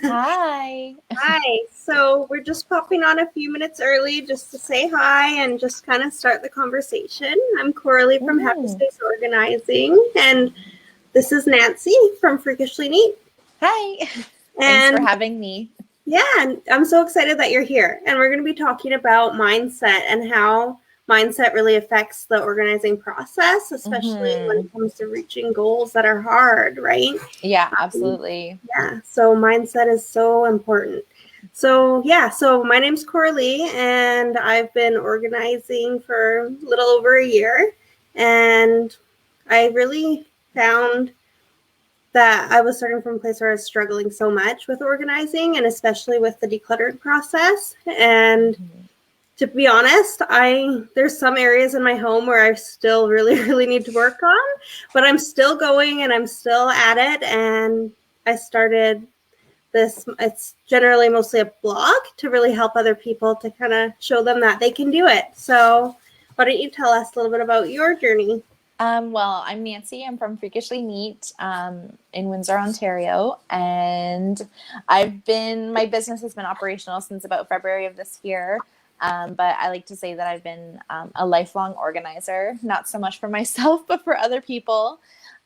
Hi. Hi. So we're just popping on a few minutes early just to say hi and just kind of start the conversation. I'm Coralie from Happy Space Organizing, and this is Nancy from Freakishly Neat. Hi. Thanks for having me. Yeah, and I'm so excited that you're here. And we're going to be talking about mindset and how mindset really affects the organizing process, especially when it comes to reaching goals that are hard, right? Yeah, absolutely. Yeah, so mindset is so important. So my name's Coralie, and I've been organizing for a little over a year, and I really found that I was starting from a place where I was struggling so much with organizing, and especially with the decluttering process. And to be honest, there's some areas in my home where I still really need to work on, but I'm still going and I'm still at it. And I started this, it's generally mostly a blog to really help other people, to kind of show them that they can do it. So why don't you tell us a little bit about your journey? Well, I'm Nancy. I'm from Freakishly Neat in Windsor, Ontario. And my business has been operational since about February of this year. But I like to say that I've been a lifelong organizer, not so much for myself, but for other people.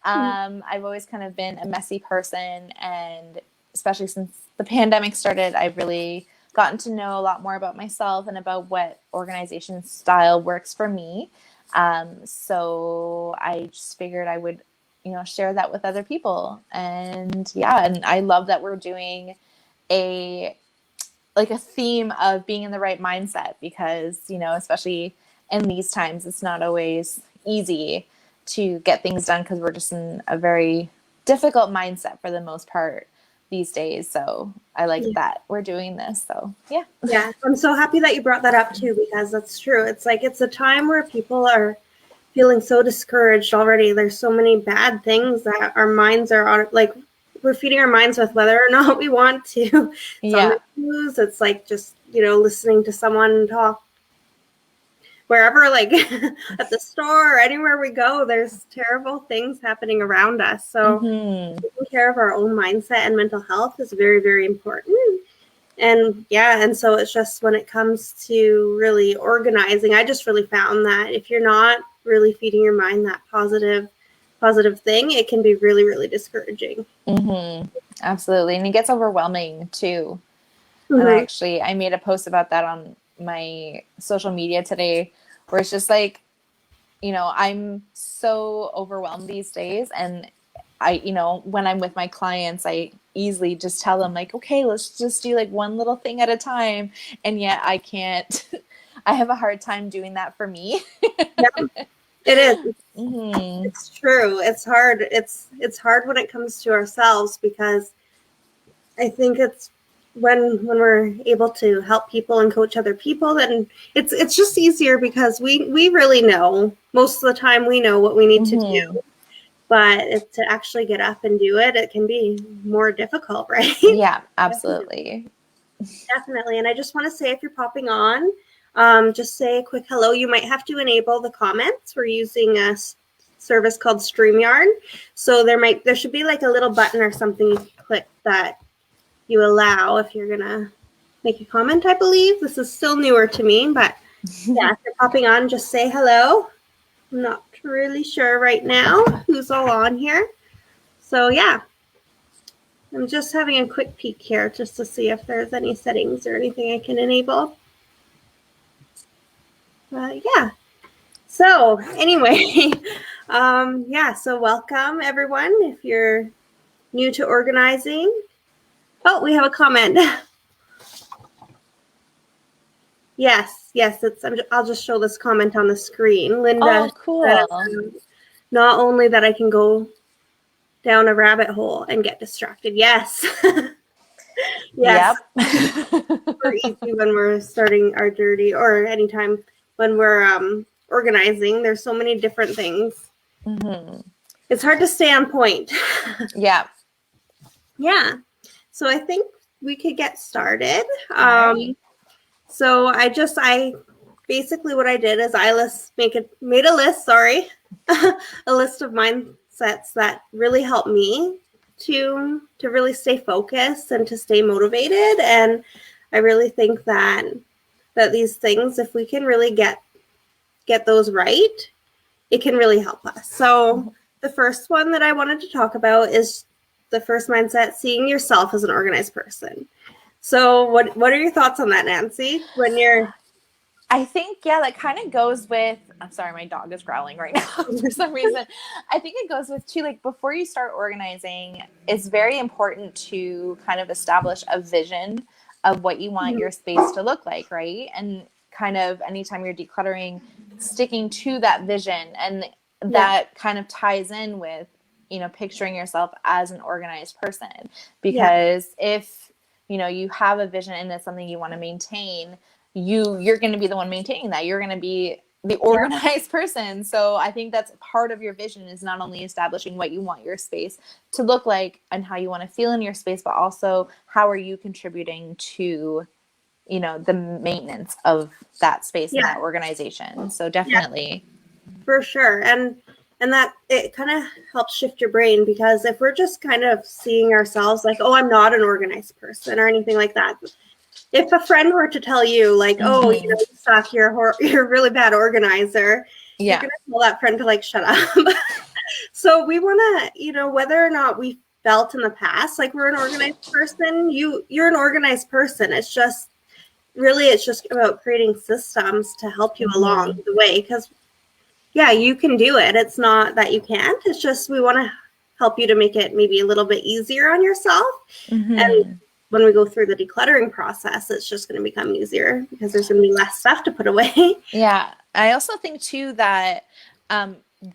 I've always kind of been a messy person. And especially since the pandemic started, I've really gotten to know a lot more about myself and about what organization style works for me. So I just figured I would, share that with other people. And I love that we're doing a theme of being in the right mindset, because, especially in these times, it's not always easy to get things done because we're just in a very difficult mindset for the most part these days. So I like that we're doing this. So yeah, I'm so happy that you brought that up too, because that's true. It's like, it's a time where people are feeling so discouraged already. There's so many bad things that our minds are on, like, we're feeding our minds with whether or not we want to. It's on the news. It's like just, listening to someone talk wherever, like at the store or anywhere we go, there's terrible things happening around us. So taking care of our own mindset and mental health is very, very important. And so it's just, when it comes to really organizing, I just really found that if you're not really feeding your mind that positive thing, it can be really, really discouraging. Absolutely. And it gets overwhelming too. And I made a post about that on my social media today, where it's just like, I'm so overwhelmed these days. And when I'm with my clients, I easily just tell them, like, okay, let's just do like one little thing at a time. And yet I can't, I have a hard time doing that for me. It is. It's true. It's hard. It's hard when it comes to ourselves, because I think it's when we're able to help people and coach other people, then it's just easier, because we really know, most of the time we know what we need to do. But to actually get up and do it, it can be more difficult, right? Yeah, absolutely. Definitely. And I just want to say, if you're popping on, just say a quick hello. You might have to enable the comments. We're using a service called StreamYard. So there should be like a little button or something you click that you allow if you're going to make a comment, I believe. This is still newer to me, but yeah, if you're popping on, just say hello. I'm not really sure right now who's all on here. So yeah, I'm just having a quick peek here just to see if there's any settings or anything I can enable. Yeah. So anyway, so welcome everyone. If you're new to organizing. Oh, we have a comment. Yes, I'll just show this comment on the screen. Linda. Oh, cool. Not only that I can go down a rabbit hole and get distracted. Yes. Yes. Super easy when we're starting our journey, or anytime when we're organizing. There's so many different things. It's hard to stay on point. Yeah. Yeah. So I think we could get started. Right. So I basically, what I did is I made a list, a list of mindsets that really help me to really stay focused and to stay motivated. And I really think that these things, if we can really get those right, it can really help us. So the first one that I wanted to talk about is the first mindset, seeing yourself as an organized person. So what are your thoughts on that, Nancy? I think, yeah, that kind of goes with, I'm sorry, my dog is growling right now for some reason. I think it goes with too, like, before you start organizing, it's very important to kind of establish a vision of what you want your space to look like, right? And kind of anytime you're decluttering, sticking to that vision. And that kind of ties in with, picturing yourself as an organized person. Because if, you have a vision and it's something you want to maintain, you're going to be the one maintaining that. You're going to be the organized person. So I think that's part of your vision, is not only establishing what you want your space to look like and how you want to feel in your space, but also how are you contributing to, the maintenance of that space and that organization. So definitely. For sure. And that it kind of helps shift your brain, because if we're just kind of seeing ourselves like, oh, I'm not an organized person or anything like that. If a friend were to tell you like, oh, you suck, you're a really bad organizer, you're going to tell that friend to like, shut up. So we want to, whether or not we felt in the past like we're an organized person, you're an organized person. It's just about creating systems to help you along the way, because you can do it. It's not that you can't. It's just we want to help you to make it maybe a little bit easier on yourself. And when we go through the decluttering process, it's just going to become easier because there's going to be less stuff to put away. Yeah. I also think too that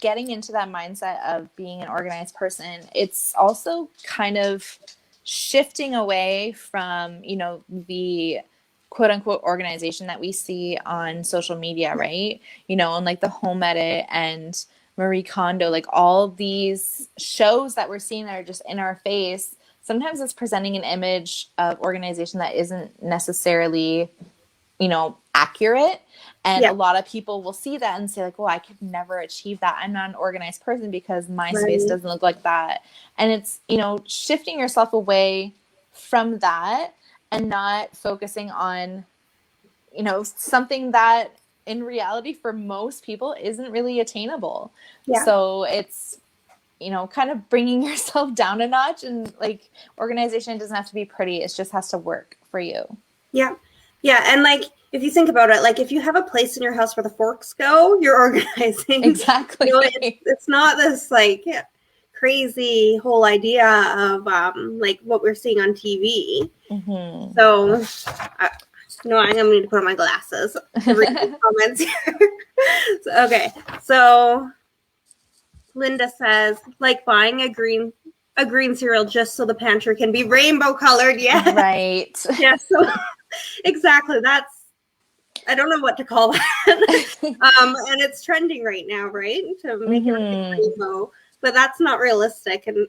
getting into that mindset of being an organized person, it's also kind of shifting away from, the quote unquote organization that we see on social media, right? On like the Home Edit and Marie Kondo, like all these shows that we're seeing that are just in our face. Sometimes it's presenting an image of organization that isn't necessarily, accurate. And a lot of people will see that and say like, well, I could never achieve that. I'm not an organized person because my space doesn't look like that. And it's, shifting yourself away from that and not focusing on, something that in reality for most people isn't really attainable. So it's, kind of bringing yourself down a notch, and like organization doesn't have to be pretty. It just has to work for you. Yeah. And like, if you think about it, like if you have a place in your house where the forks go, you're organizing. Exactly. It's not this like crazy whole idea of like what we're seeing on TV. So I'm going to need to put on my glasses to read the comments here. So Linda says, like buying a green cereal just so the pantry can be rainbow colored. Yeah. Right. Yeah. So exactly. I don't know what to call that. And it's trending right now, right? To make it a rainbow, but that's not realistic. And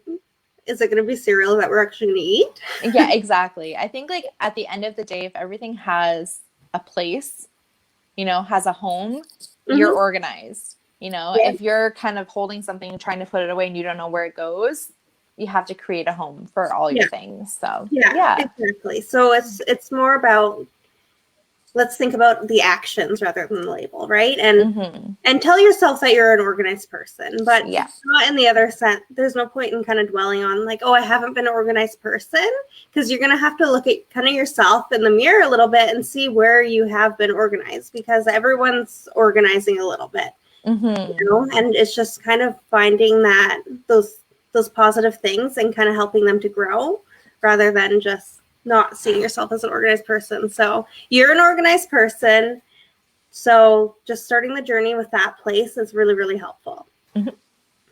is it going to be cereal that we're actually going to eat? Yeah, exactly. I think like at the end of the day, if everything has a place, has a home, you're organized. If you're kind of holding something and trying to put it away and you don't know where it goes, you have to create a home for all your things. So exactly. So it's more about, let's think about the actions rather than the label, right? And tell yourself that you're an organized person, but not in the other sense. There's no point in kind of dwelling on like, oh, I haven't been an organized person, because you're going to have to look at kind of yourself in the mirror a little bit and see where you have been organized, because everyone's organizing a little bit, and it's just kind of finding that those positive things and kind of helping them to grow rather than just not seeing yourself as an organized person. So you're an organized person. So just starting the journey with that place is really, really helpful.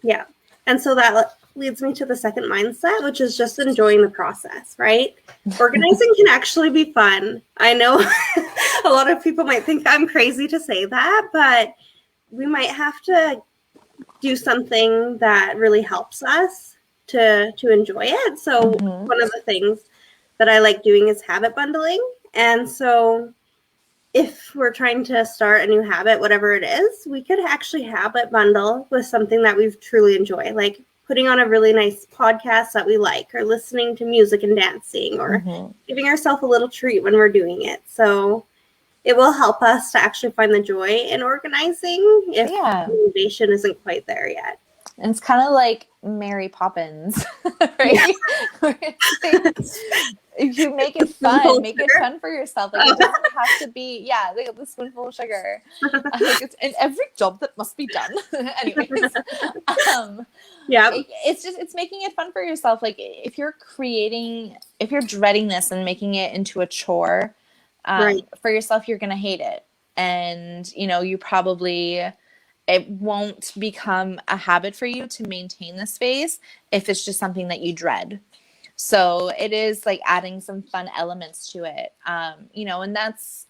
Yeah. And so that leads me to the second mindset, which is just enjoying the process, right? Organizing can actually be fun. I know a lot of people might think I'm crazy to say that, but we might have to do something that really helps us to enjoy it. So one of the things that I like doing is habit bundling. And so if we're trying to start a new habit, whatever it is, we could actually habit bundle with something that we truly enjoy, like putting on a really nice podcast that we like, or listening to music and dancing, or giving ourselves a little treat when we're doing it. So it will help us to actually find the joy in organizing if the motivation isn't quite there yet. And it's kind of like Mary Poppins, right? Where it's like, if you make it fun, make it fun for yourself. Like, it doesn't have to be, like the spoonful of sugar. Like, it's in every job that must be done. Anyways, it's making it fun for yourself. Like, if you're dreading this and making it into a chore for yourself, you're gonna hate it, and you probably. It won't become a habit for you to maintain the space if it's just something that you dread. So it is like adding some fun elements to it, and that's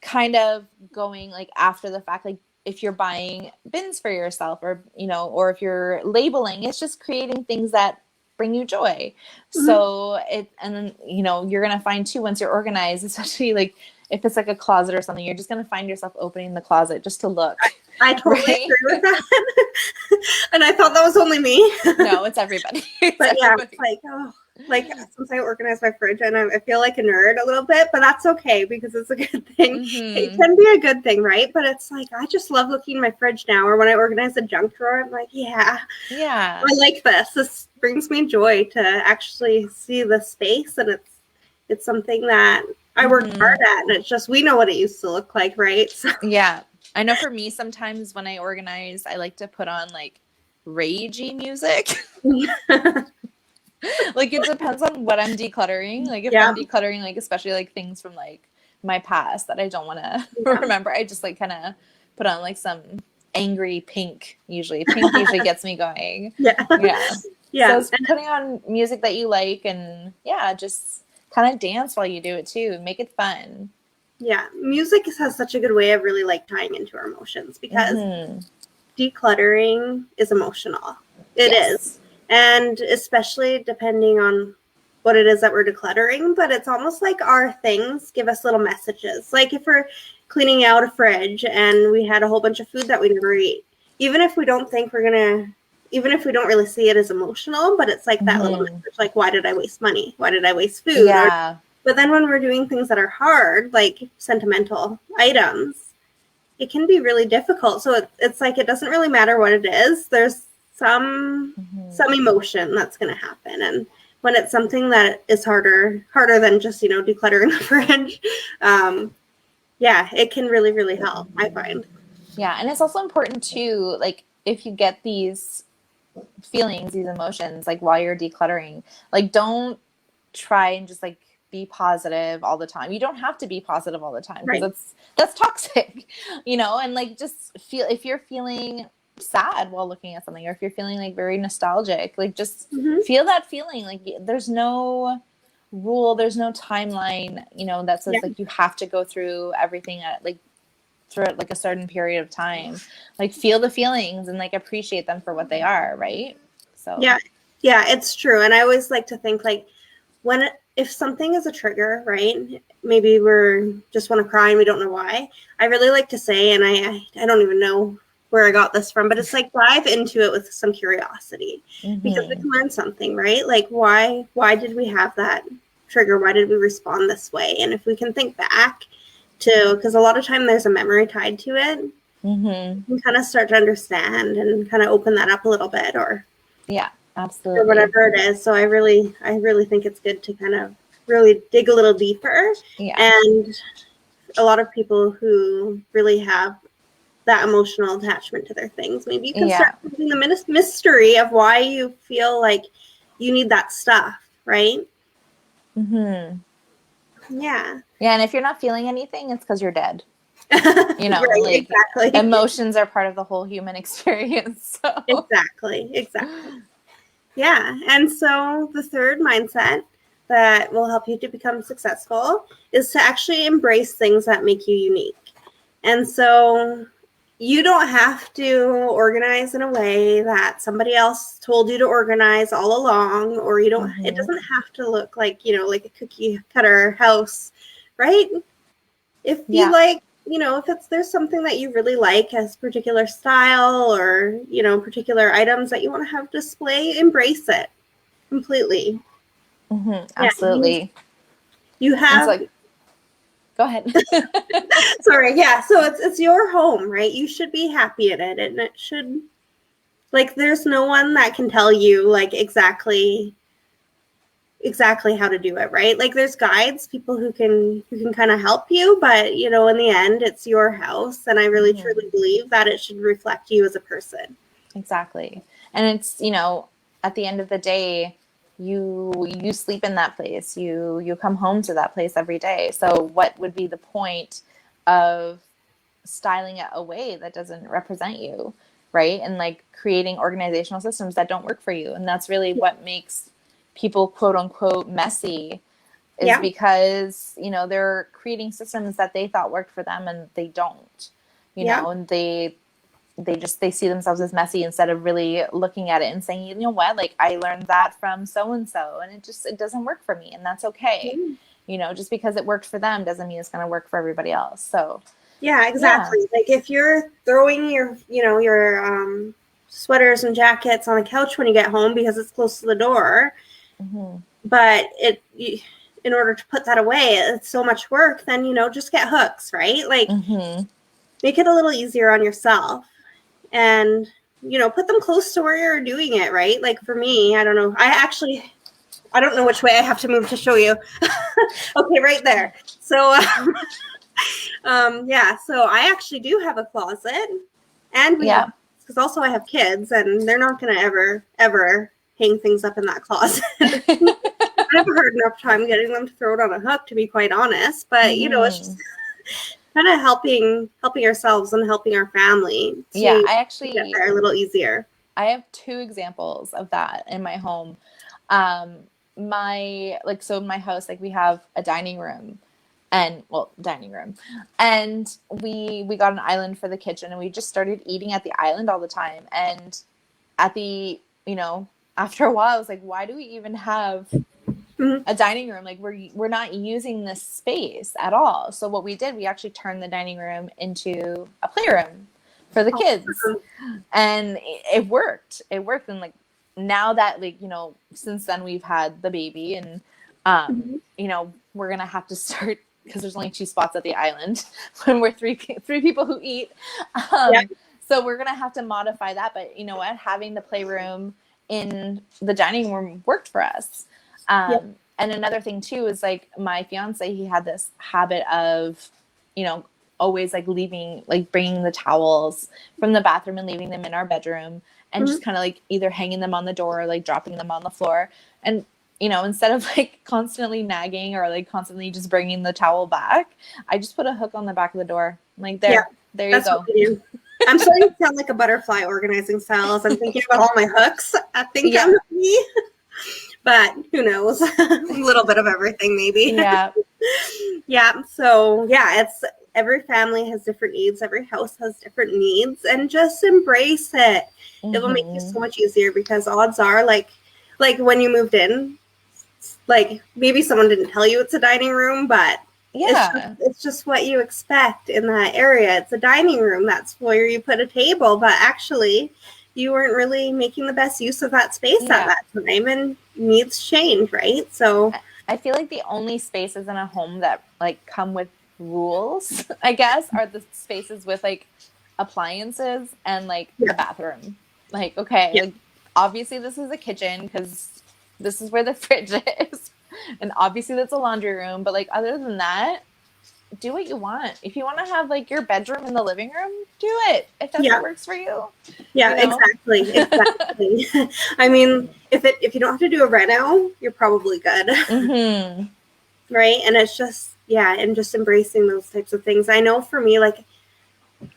kind of going like after the fact, like if you're buying bins for yourself or if you're labeling, it's just creating things that bring you joy. So you're going to find too, once you're organized, especially like if it's like a closet or something, you're just going to find yourself opening the closet just to look. I totally agree with that. And I thought that was only me. No, it's everybody. But it's like since I organize my fridge, and I feel like a nerd a little bit, but that's okay because it's a good thing. It can be a good thing, right? But it's like, I just love looking in my fridge now, or when I organize the junk drawer, I'm like, I like this. This brings me joy to actually see the space, and it's something that I worked hard at, and it's just, we know what it used to look like, right? So. Yeah. I know for me, sometimes when I organize, I like to put on like ragey music. Like, it depends on what I'm decluttering. Like, if I'm decluttering, like, especially like things from like my past that I don't want to remember, I just like kind of put on like some angry pink. Pink usually gets me going. Yeah. So it's putting on music that you like, and just kind of dance while you do it too. Make it fun. Yeah, music has such a good way of really like tying into our emotions, because decluttering is emotional. It is. And especially depending on what it is that we're decluttering, but it's almost like our things give us little messages. Like if we're cleaning out a fridge and we had a whole bunch of food that we never eat, even if we don't really see it as emotional, but it's like that little message, like, why did I waste money? Why did I waste food? But then when we're doing things that are hard, like sentimental items, it can be really difficult. So it's like, it doesn't really matter what it is. There's some emotion that's going to happen. And when it's something that is harder than just, decluttering the fridge, it can really, really help, I find. Yeah. And it's also important too, like if you get these feelings, these emotions, like while you're decluttering, like don't try and just like be positive all the time. You don't have to be positive all the time, because that's toxic, and like just feel, if you're feeling sad while looking at something, or if you're feeling like very nostalgic, like just feel that feeling. Like there's no rule, there's no timeline, that says like you have to go through everything at like through like a certain period of time. Like feel the feelings and like appreciate them for what they are, right? So yeah, it's true. And I always like to think like, if something is a trigger, right? Maybe we're just want to cry and we don't know why. I really like to say, and I don't even know where I got this from, but it's like dive into it with some curiosity, because we can learn something, right? Like why did we have that trigger? Why did we respond this way? And if we can think back to, because a lot of time there's a memory tied to it, you can kind of start to understand and kind of open that up a little bit, or absolutely, or whatever it is. So I really think it's good to kind of really dig a little deeper. And a lot of people who really have that emotional attachment to their things, maybe you can start finding the mystery of why you feel like you need that stuff, right? And if you're not feeling anything, it's because you're dead. Right, exactly. Emotions are part of the whole human experience. So. Exactly. Yeah. And so the third mindset that will help you to become successful is to actually embrace things that make you unique. And so you don't have to organize in a way that somebody else told you to organize all along, or you don't, it doesn't have to look like, like a cookie cutter house, right? If you like if there's something that you really like as particular style or, particular items that you want to have display, embrace it completely. Yeah, Absolutely. you And it's have, like, go ahead. sorry, yeah, so it's your home, right? You should be happy in it, and it should, like, there's no one that can tell you, like, exactly how to do it, right? Like, there's guides, people who can kind of help you, but in the end, it's your house, and I really truly believe that it should reflect you as a person. Exactly. And it's, at the end of the day, you sleep in that place. You come home to that place every day. So what would be the point of styling it away that doesn't represent you, right? And like creating organizational systems that don't work for you. And that's really what makes people quote unquote messy, is Yeah, because, they're creating systems that they thought worked for them and they don't, yeah, and they see themselves as messy instead of really looking at it and saying, you know what, like I learned that from so and so and it doesn't work for me, and that's okay. yeah. Just because it worked for them doesn't mean it's going to work for everybody else. So Yeah, yeah. exactly. Like, if you're throwing your sweaters and jackets on the couch when you get home because it's close to the door, Mm-hmm. but in order to put that away, it's so much work, then just get hooks, right? Like, Mm-hmm. make it a little easier on yourself, and put them close to where you're doing it, right? Like, for me, I don't know. I don't know which way I have to move to show you. Okay, right there. So yeah, so I actually do have a closet, and we have, Yeah. because also I have kids, and they're not going to ever hang things up in that closet. I have a hard enough time getting them to throw it on a hook, to be quite honest. But it's Mm-hmm. just kind of helping ourselves and helping our family Yeah, to get there a little easier. I have two examples of that in my home. Um, so in my house, like we have a dining room dining room, and we got an island for the kitchen, and we just started eating at the island all the time. And at the, after a while, I was like, why do we even have Mm-hmm. a dining room? Like we're not using this space at all. So what we did, we actually turned the dining room into a playroom for the kids, Awesome. and it worked. And like now that, like, since then we've had the baby, and Mm-hmm. we're gonna have to start, because there's only two spots at the island when we're three people who eat. Yeah. So we're gonna have to modify that. But you know what, having the playroom in the dining room worked for us. Yeah. And another thing too is, like, my fiance, he had this habit of, always like bringing the towels from the bathroom and leaving them in our bedroom, and Mm-hmm. just kind of like either hanging them on the door or like dropping them on the floor. And instead of like constantly nagging or like constantly just bringing the towel back, I just put a hook on the back of the door. I'm like, Yeah. there you That's what go. we do. I'm starting to sound like a butterfly organizing styles. I'm thinking about all my hooks. I think Yeah. I'm me, but who knows? A little bit of everything, maybe. Yeah. Yeah. So yeah, it's every family has different needs. Every house has different needs, and just embrace it. It will make you Mm-hmm. so much easier, because odds are, like when you moved in, like maybe someone didn't tell you it's a dining room, but Yeah. it's just what you expect in that area. It's a dining room. That's where you put a table, but actually you weren't really making the best use of that space at Yeah. that time, and needs change, right? So I feel like the only spaces in a home that like come with rules, I guess, are the spaces with like appliances and like yeah, a bathroom. Like, okay, yeah, like obviously this is a kitchen because this is where the fridge is. And obviously that's a laundry room. But like other than that, do what you want. If you want to have like your bedroom in the living room, do it. If that's yeah, what works for you, yeah, you know? exactly. I mean, if you don't have to do it right now, you're probably good. Mm-hmm. Right? And it's just, yeah, and just embracing those types of things. I know for me, like,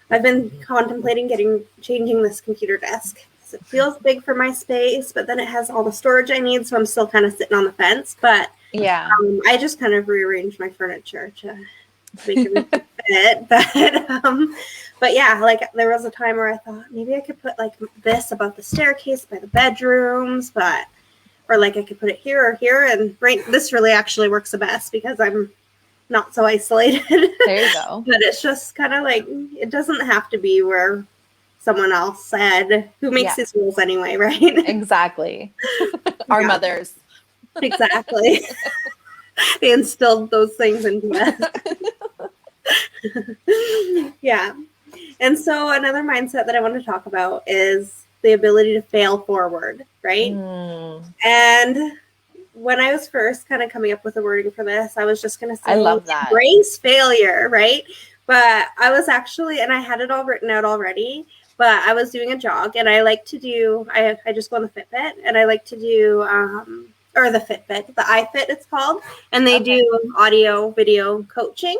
I've been contemplating changing this computer desk. It feels big for my space, but then it has all the storage I need, so I'm still kind of sitting on the fence. But Yeah. I just kind of rearranged my furniture to make everything fit. But yeah, like, there was a time where I thought maybe I could put like this above the staircase by the bedrooms, or like I could put it here or here. And right, this really actually works the best, because I'm not so isolated. There you go. But it's just kind of like, it doesn't have to be where someone else said, who makes these rules anyway, right? Exactly. Our mothers. Exactly. They instilled those things into us. Yeah. And so another mindset that I want to talk about is the ability to fail forward, right? And when I was first kind of coming up with the wording for this, I was just going to say, I love that. Embrace failure, right? But I was actually, and I had it all written out already, but I was doing a jog, and I like to do, I just go on the Fitbit, and I like to do, or the Fitbit, the iFit it's called, and they do audio, video coaching.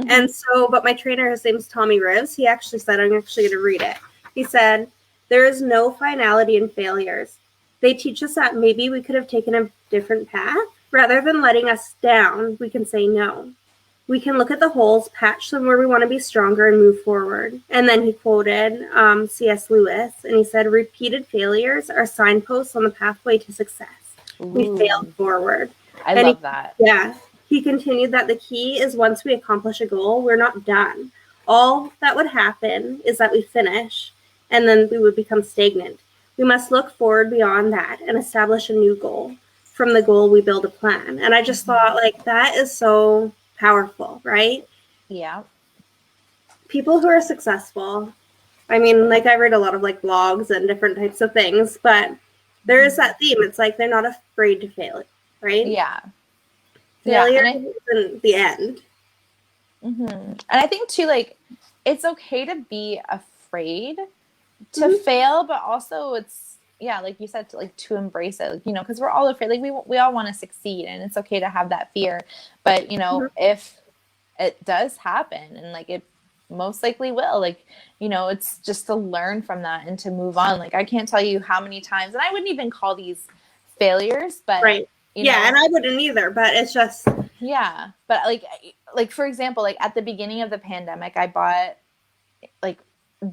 And so, but my trainer, his name's Tommy Rivs, he actually said, I'm actually going to read it. He said, there is no finality in failures. They teach us that maybe we could have taken a different path. Rather than letting us down, we can say no. We can look at the holes, patch them where we want to be stronger, and move forward. And then he quoted C.S. Lewis, and he said, repeated failures are signposts on the pathway to success. Ooh. We failed forward. I love that. Yeah. He continued that the key is once we accomplish a goal, we're not done. All that would happen is that we finish, and then we would become stagnant. We must look forward beyond that and establish a new goal. From the goal, we build a plan. And I just thought, like, that is so powerful, right? Yeah. People who are successful, I mean, like, I read a lot of, like, blogs and different types of things, but there is that theme. It's like they're not afraid to fail, right? Yeah. Failure isn't the end. And I think, too, like, it's okay to be afraid to fail, but also it's, like you said, to embrace it, like, because we're all afraid, like we all want to succeed, and it's okay to have that fear, but if it does happen, and like it most likely will, like, it's just to learn from that and to move on. Like, I can't tell you how many times, and I wouldn't even call these failures, but and I wouldn't either, but it's just but like for example, like at the beginning of the pandemic, I bought like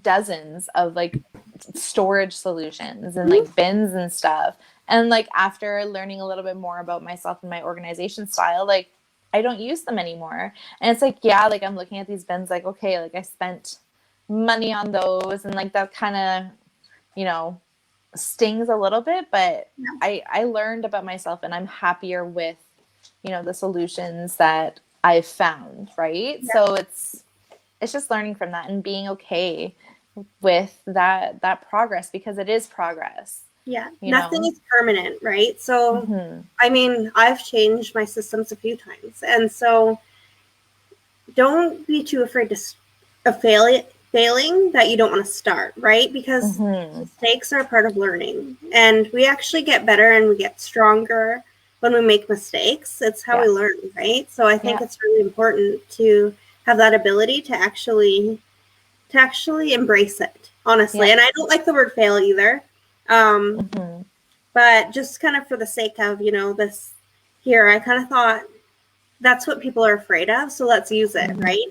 dozens of like storage solutions and like bins and stuff, and like after learning a little bit more about myself and my organization style, like I don't use them anymore. And it's like, like I'm looking at these bins like, okay, like I spent money on those, and like that kind of stings a little bit, but I learned about myself, and I'm happier with the solutions that I've found, right? So it's just learning from that and being okay with that progress, because it is progress. Nothing is permanent, right? So I mean, I've changed my systems a few times, and so don't be too afraid of failing that you don't want to start, right? Because mistakes are part of learning, and we actually get better and we get stronger when we make mistakes. It's how we learn, right? So I think it's really important to have that ability to actually embrace it, honestly. And I don't like the word fail either. But just kind of for the sake of, this here, I kind of thought that's what people are afraid of. So let's use it, right?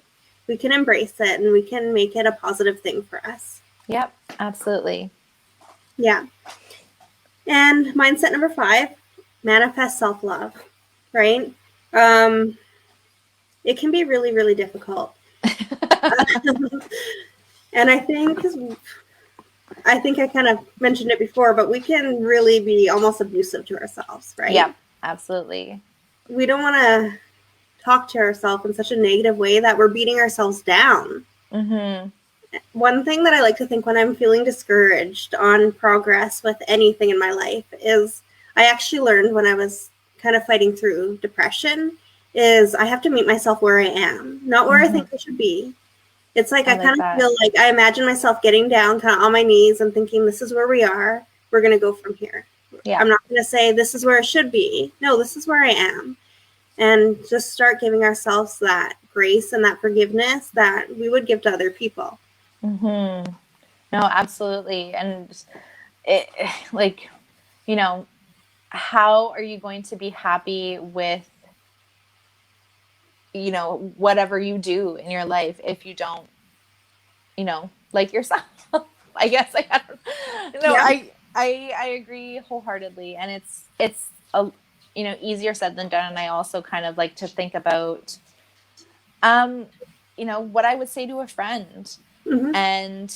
We can embrace it, and we can make it a positive thing for us. Yep, absolutely. Yeah. And mindset number 5, manifest self-love, right? It can be really, really difficult. And I think I kind of mentioned it before, but we can really be almost abusive to ourselves, right? Yeah, absolutely. We don't want to talk to ourselves in such a negative way that we're beating ourselves down. One thing that I like to think when I'm feeling discouraged on progress with anything in my life is I actually learned when I was kind of fighting through depression is I have to meet myself where I am, not where I think I should be. It's like I kind of feel like I imagine myself getting down kind of on my knees and thinking, this is where we are. We're going to go from here. I'm not going to say this is where it should be. No, this is where I am. And just start giving ourselves that grace and that forgiveness that we would give to other people. No, absolutely. And it, like, how are you going to be happy with, whatever you do in your life if you don't, like yourself? I guess I don't know. I agree wholeheartedly. And it's a, easier said than done. And I also kind of like to think about, You know, what I would say to a friend. Mm-hmm. And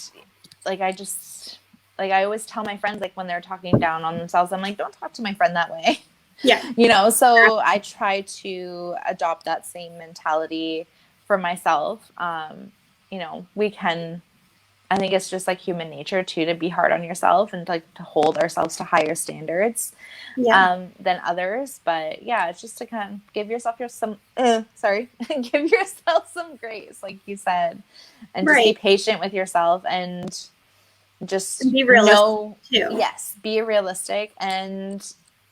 like, I always tell my friends, like, when they're talking down on themselves, I'm like, don't talk to my friend that way. Yeah. You know, so I try to adopt that same mentality for myself. You know, I think it's just like human nature too, to be hard on yourself and like to hold ourselves to higher standards Yeah. than others. But yeah, it's just to kind of give yourself give yourself some grace, like you said, and just be Right. patient with yourself and And just be realistic know, too. yes, be realistic. And,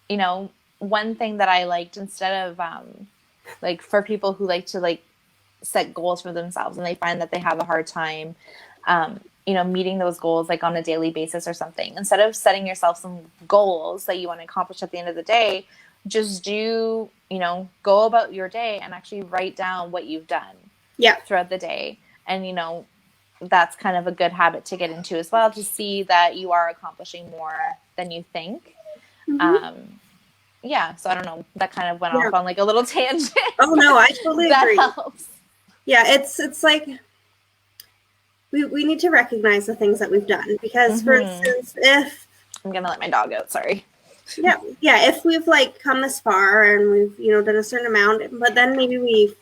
you know, one thing that I liked, instead of like, for people who like to like set goals for themselves and they find that they have a hard time you know, meeting those goals like on a daily basis or something, instead of setting yourself some goals that you want to accomplish at the end of the day, just do, you know, go about your day and actually write down what you've done Yeah. throughout the day. And, you know, that's kind of a good habit to get into as well, to see that you are accomplishing more than you think. Mm-hmm. Yeah, so I don't know, that kind of went Yeah. off on like a little tangent. Oh no, I totally That agree. helps. Yeah, it's like we need to recognize the things that we've done, because for instance, if I'm gonna let my dog out, sorry. if we've like come this far and we've, you know, done a certain amount, but then maybe we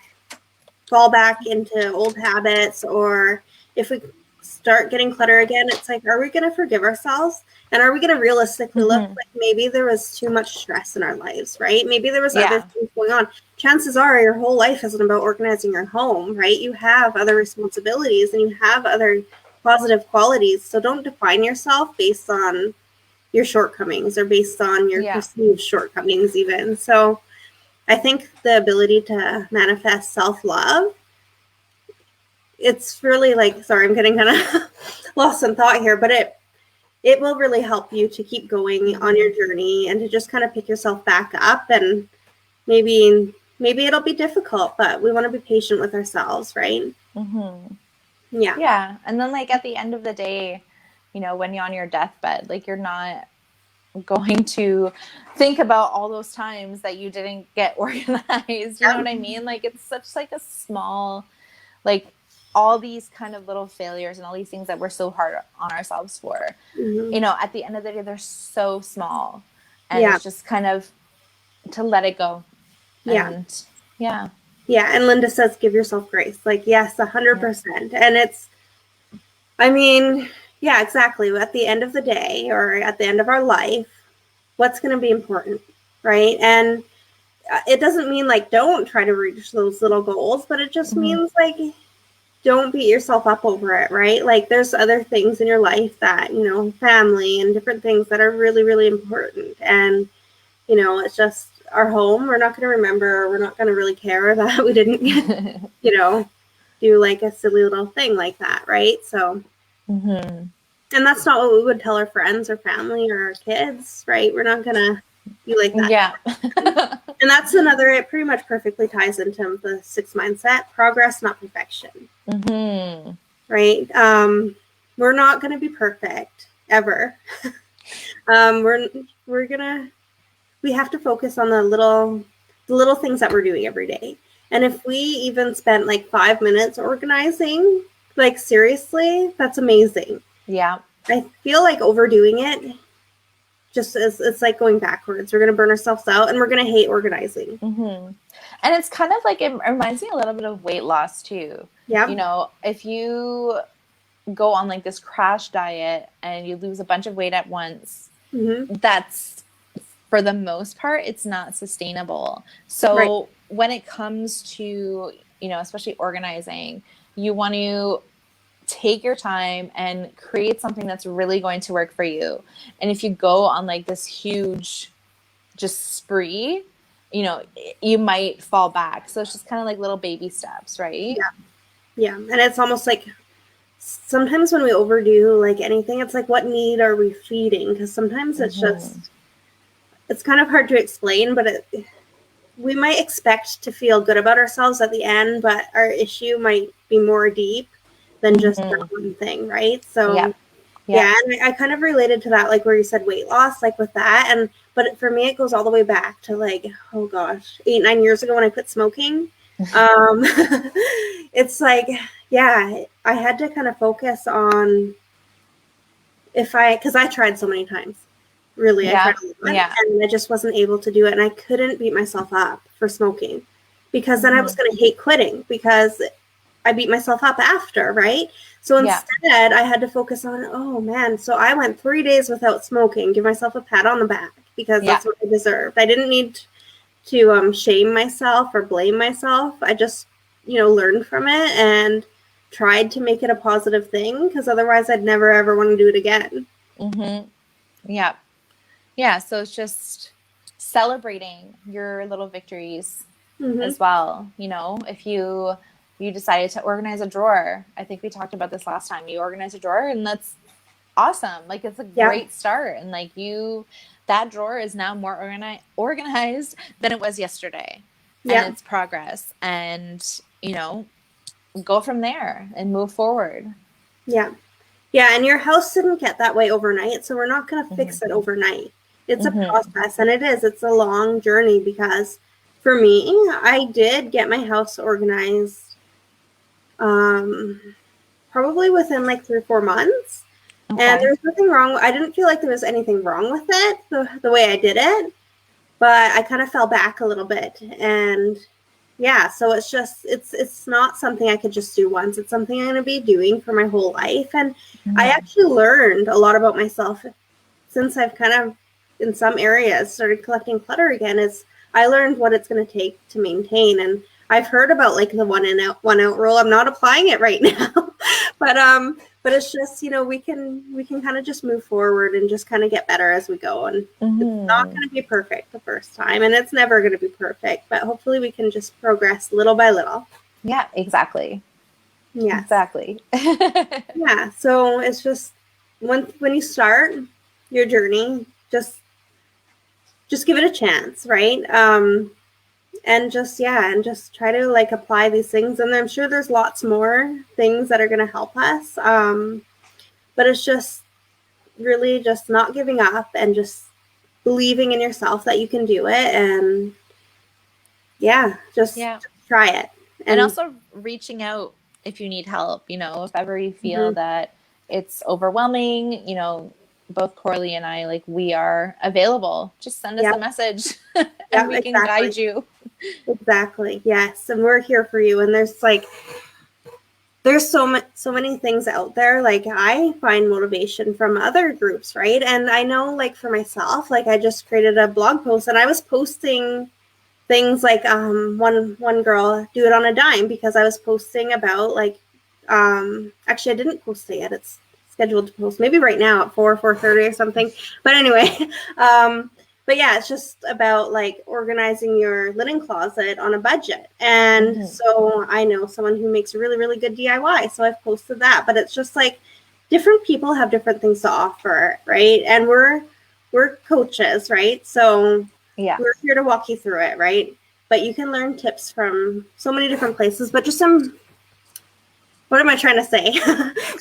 fall back into old habits, or if we start getting clutter again, it's like, are we going to forgive ourselves? And are we going to realistically look like maybe there was too much stress in our lives, right? Maybe there was other things going on. Chances are your whole life isn't about organizing your home, right? You have other responsibilities and you have other positive qualities. So don't define yourself based on your shortcomings or based on your perceived shortcomings even. So I think the ability to manifest self-love, it's really like, sorry, I'm getting kind of lost in thought here, but it will really help you to keep going on your journey and to just kind of pick yourself back up. And maybe it'll be difficult, but we want to be patient with ourselves, right? Yeah. And then like at the end of the day, you know, when you're on your deathbed, like, you're not going to think about all those times that you didn't get organized. You know what I mean? Like, it's such like a small, like, all these kind of little failures and all these things that we're so hard on ourselves for, you know, at the end of the day, they're so small. And it's just kind of to let it go. And yeah. And Linda says, give yourself grace. Like, yes, 100%. And it's, I mean, yeah, exactly. At the end of the day, or at the end of our life, what's going to be important, right? And it doesn't mean like don't try to reach those little goals, but it just means like don't beat yourself up over it, right? Like, there's other things in your life that, you know, family and different things that are really, really important. And, you know, it's just our home. We're not going to remember, or we're not going to really care that we didn't get, you know, do like a silly little thing like that, right? So, and that's not what we would tell our friends or family or our kids, right? We're not going to be like that. Yeah. And that's another, it pretty much perfectly ties into the 6 mindset: progress, not perfection. Right? We're not going to be perfect ever. We have to focus on the little things that we're doing every day. And if we even spent like 5 minutes organizing, like, seriously, that's amazing. Yeah. I feel like overdoing it just is, it's like going backwards. We're going to burn ourselves out and we're going to hate organizing. And it's kind of like, it reminds me a little bit of weight loss too. Yeah. You know, if you go on like this crash diet and you lose a bunch of weight at once, that's, for the most part, it's not sustainable. So when it comes to, you know, especially organizing, you want to take your time and create something that's really going to work for you. And if you go on like this huge just spree, you know, you might fall back. So it's just kind of like little baby steps, right? Yeah. And it's almost like sometimes when we overdo like anything, it's like, what need are we feeding? Because sometimes it's just, it's kind of hard to explain, but we might expect to feel good about ourselves at the end, but our issue might be more deep than just one thing, right? So and I kind of related to that, like where you said weight loss, like with that. But for me, it goes all the way back to like, oh gosh, 8-9 years ago when I quit smoking. Um, it's like, yeah, I had to kind of focus on because I tried so many times. Really, I tried Yeah. a lot, Yeah. and I just wasn't able to do it. And I couldn't beat myself up for smoking because then I was Hmm. going to hate quitting because I beat myself up after, right? So Yeah. instead, I had to focus on, oh man, so I went 3 days without smoking, give myself a pat on the back because Yeah. that's what I deserved. I didn't need to shame myself or blame myself. I just, learned from it and tried to make it a positive thing because otherwise I'd never ever want to do it again. Hmm. Yeah. Yeah. So it's just celebrating your little victories Mm-hmm. as well. If you decided to organize a drawer, I think we talked about this last time. You organize a drawer, and that's awesome. Like, it's a Yeah. great start, and like that drawer is now more organized than it was yesterday, and Yeah. it's progress. And go from there and move forward. Yeah. Yeah. And your house didn't get that way overnight. So we're not going to Hmm. fix it overnight. It's a Hmm. process and it's a long journey because for me, I did get my house organized um, probably within like 3 or 4 months. And Okay. there's nothing wrong. I didn't feel like there was anything wrong with it, the way I did it, but I kind of fell back a little bit. And yeah, so it's not something I could just do once. It's something I'm going to be doing for my whole life. And I Hmm. actually learned a lot about myself since I've kind of, in some areas, started collecting clutter again. Is I learned what it's going to take to maintain. And I've heard about like the one out rule. I'm not applying it right now, but it's just, we can kind of just move forward and just kind of get better as we go. And it's not Hmm. going to be perfect the first time, and it's never going to be perfect, but hopefully we can just progress little by little. Yeah, exactly. Yes. Exactly. Yeah. So it's just when you start your journey, just give it a chance, right? And just, yeah, and just try to like apply these things. And I'm sure there's lots more things that are going to help us. But it's just really just not giving up and just believing in yourself that you can do it. And yeah, just Yeah. try it. And And also reaching out if you need help, if ever you feel mhm, that it's overwhelming, both Coralie and I, like, we are available. Just send us yeah, a message and yeah, we can guide exactly. you. Exactly. Yes. And we're here for you. And there's so many things out there. Like I find motivation from other groups, right? And I know like for myself, like I just created a blog post and I was posting things like one girl do it on a dime because I was posting about like actually I didn't post it yet. It's scheduled to post maybe right now at 4:30 or something. But anyway, um but yeah, it's just about like organizing your linen closet on a budget. And Hmm. so I know someone who makes really, really good DIY. So I've posted that. But it's just like different people have different things to offer, right? And we're coaches, right? So Yeah. we're here to walk you through it, right? But you can learn tips from so many different places. But just some, what am I trying to say?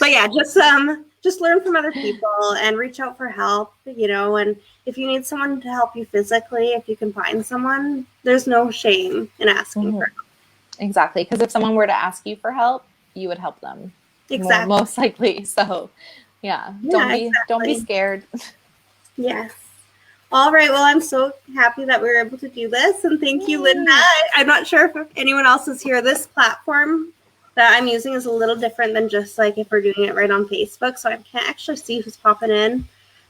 But yeah, just learn from other people and reach out for help, and if you need someone to help you physically, if you can find someone, there's no shame in asking Hmm. for help. Exactly. Because if someone were to ask you for help, you would help them Exactly. most likely. So yeah, don't Yeah, be exactly. scared. Yes. All right. Well, I'm so happy that we were able to do this. And thank you, Linda. Yay. I'm not sure if anyone else is here. This platform that I'm using is a little different than just like if we're doing it right on Facebook. So I can't actually see who's popping in.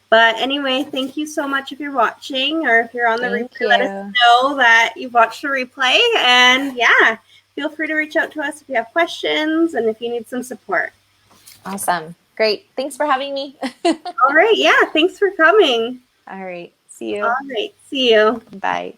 But anyway, thank you so much if you're watching, or if you're on the Thank replay, let us you. know that you've watched the replay. And yeah, feel free to reach out to us if you have questions and if you need some support. Awesome. Great. Thanks for having me. All right. Yeah. Thanks for coming. All right. See All you. right. See you. Bye.